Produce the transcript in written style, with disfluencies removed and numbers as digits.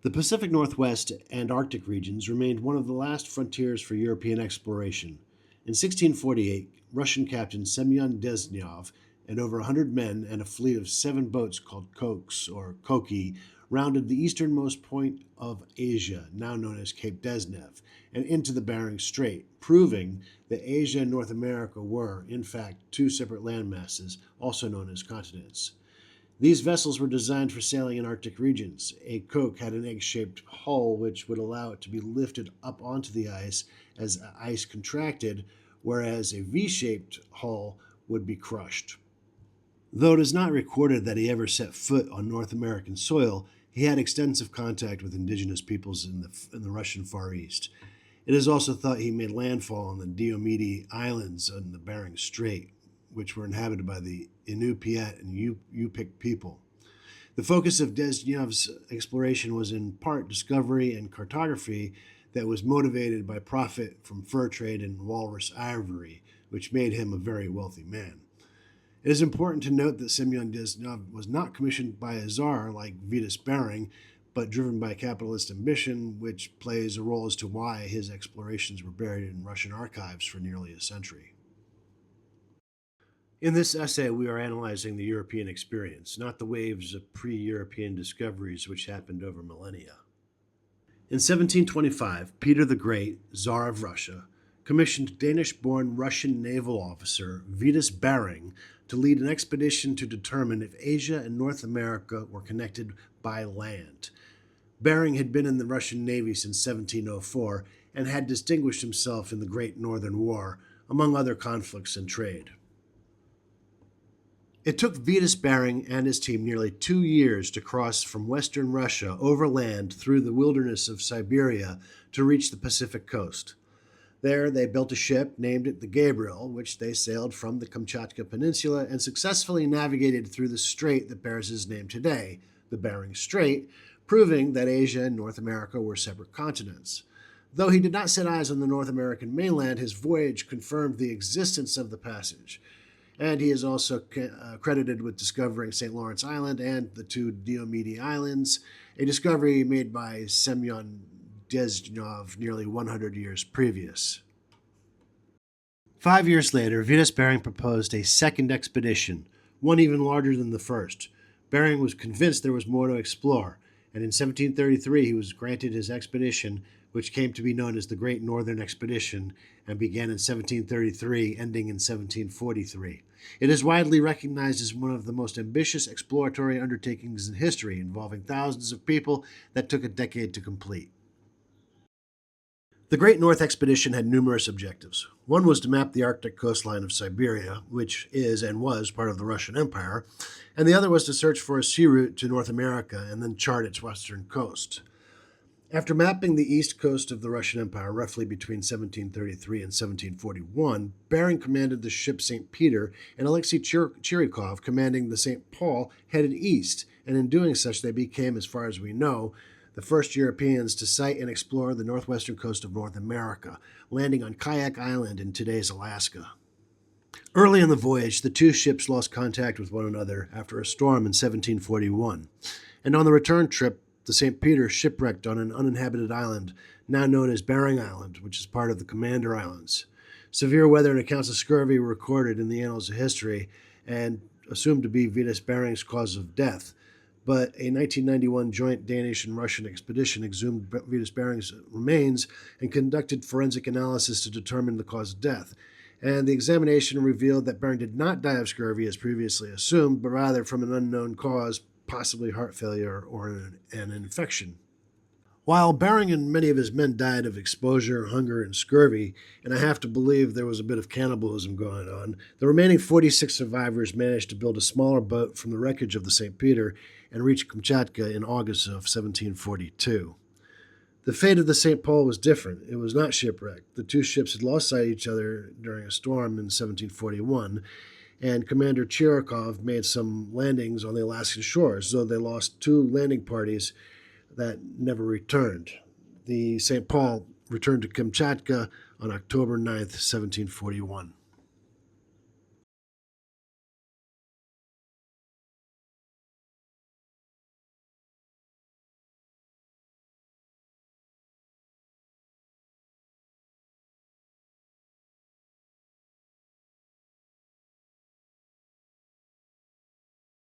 The Pacific Northwest and Arctic regions remained one of the last frontiers for European exploration. In 1648, Russian captain Semyon Desnyov and over 100 men and a fleet of 7 boats called Koks or Koki rounded the easternmost point of Asia, now known as Cape Dezhnev, and into the Bering Strait, proving that Asia and North America were, in fact, 2 separate landmasses, also known as continents. These vessels were designed for sailing in Arctic regions. A coke had an egg-shaped hull which would allow it to be lifted up onto the ice as ice contracted, whereas a V-shaped hull would be crushed. Though it is not recorded that he ever set foot on North American soil, he had extensive contact with indigenous peoples in the Russian Far East. It is also thought he made landfall on the Diomede Islands in the Bering Strait, which were inhabited by the Inupiat and Yupik people. The focus of Desnyov's exploration was in part discovery and cartography that was motivated by profit from fur trade and walrus ivory, which made him a very wealthy man. It is important to note that Semyon Desnyov was not commissioned by a czar like Vitus Bering, but driven by capitalist ambition, which plays a role as to why his explorations were buried in Russian archives for nearly a century. In this essay, we are analyzing the European experience, not the waves of pre-European discoveries which happened over millennia. In 1725, Peter the Great, Tsar of Russia, commissioned Danish-born Russian naval officer Vitus Bering to lead an expedition to determine if Asia and North America were connected by land. Bering had been in the Russian Navy since 1704 and had distinguished himself in the Great Northern War, among other conflicts and trade. It took Vitus Bering and his team nearly 2 years to cross from western Russia overland through the wilderness of Siberia to reach the Pacific coast. There, they built a ship, named it the Gabriel, which they sailed from the Kamchatka Peninsula and successfully navigated through the strait that bears his name today, the Bering Strait, proving that Asia and North America were separate continents. Though he did not set eyes on the North American mainland, his voyage confirmed the existence of the passage. And he is also credited with discovering St. Lawrence Island and the 2 Diomede Islands, a discovery made by Semyon Desnyov nearly 100 years previous. 5 years later, Vitus Bering proposed a second expedition, one even larger than the first. Bering was convinced there was more to explore, and in 1733 he was granted his expedition, which came to be known as the Great Northern Expedition and began in 1733, ending in 1743. It is widely recognized as one of the most ambitious exploratory undertakings in history, involving thousands of people that took a decade to complete. The Great North Expedition had numerous objectives. One was to map the Arctic coastline of Siberia, which is and was part of the Russian Empire, and the other was to search for a sea route to North America and then chart its western coast. After mapping the east coast of the Russian Empire roughly between 1733 and 1741, Bering commanded the ship St. Peter, and Alexei Chirikov, commanding the St. Paul, headed east, and in doing such they became, as far as we know, the first Europeans to sight and explore the northwestern coast of North America, landing on Kayak Island in today's Alaska. Early in the voyage, the 2 ships lost contact with one another after a storm in 1741, and on the return trip, the St. Peter shipwrecked on an uninhabited island, now known as Bering Island, which is part of the Commander Islands. Severe weather and accounts of scurvy were recorded in the annals of history and assumed to be Vitus Bering's cause of death, but a 1991 joint Danish and Russian expedition exhumed Vitus Bering's remains and conducted forensic analysis to determine the cause of death. And the examination revealed that Bering did not die of scurvy as previously assumed, but rather from an unknown cause, possibly heart failure or an infection. While Bering and many of his men died of exposure, hunger, and scurvy, and I have to believe there was a bit of cannibalism going on, the remaining 46 survivors managed to build a smaller boat from the wreckage of the St. Peter and reach Kamchatka in August of 1742. The fate of the St. Paul was different. It was not shipwrecked. The 2 ships had lost sight of each other during a storm in 1741, and Commander Chirikov made some landings on the Alaskan shores, though they lost 2 landing parties that never returned. The St. Paul returned to Kamchatka on October 9th, 1741.